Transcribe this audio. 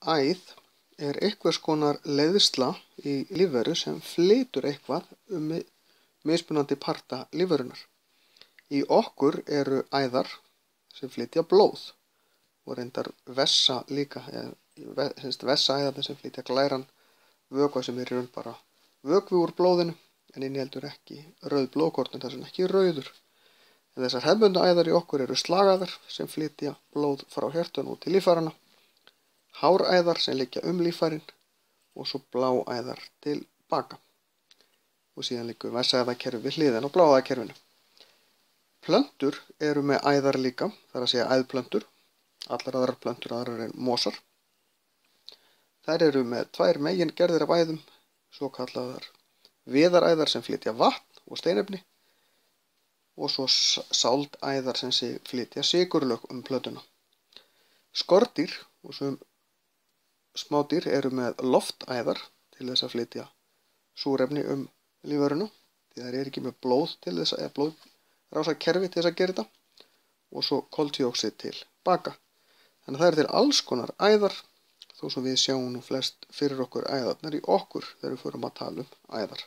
Æð er einhvers konar leiðsla í lífveru sem flytur eitthvað mismunandi parta lífverunnar. Í okkur eru æðar sem flytja blóð og reyndar vessa líka, vessaæðarnir sem flytja glæran vökva sem er í raun bara vökvi úr blóðinu en inniheldur ekki rauð blóðkorn, þess vegna ekki rauður. En þessar hefðbundnu æðar í okkur eru slagæðar sem flytja blóð frá hjartanu út til líffæranna, háræðar sem liggja líffærin og svo bláæðar til baka. Og síðan liggur vessaæðakerfi við hliðina á bláæðakerfinu. Plöntur eru með æðar líka, það er að segja æðplöntur, allar aðrar plöntur aðrar en mosar. Þær eru með tvær megingerðir af æðum, svo kallaðar viðaræðar sem flytja vatn og steinefni og svo sáldæðar sem flytja sykurlög plöntuna. Skordýr og sum smádýr eru með loftæðar til þess að flytja súrefni lífveruna, því þær eru ekki með blóð til þess að blóðrásarkerfi til þess að gera þetta, og svo koltvíoxíð til baka. Þannig að það eru til alls konar æðar, þó svo við sjáum nú flest fyrir okkur æðarnar í okkur þegar við förum að tala um æðar.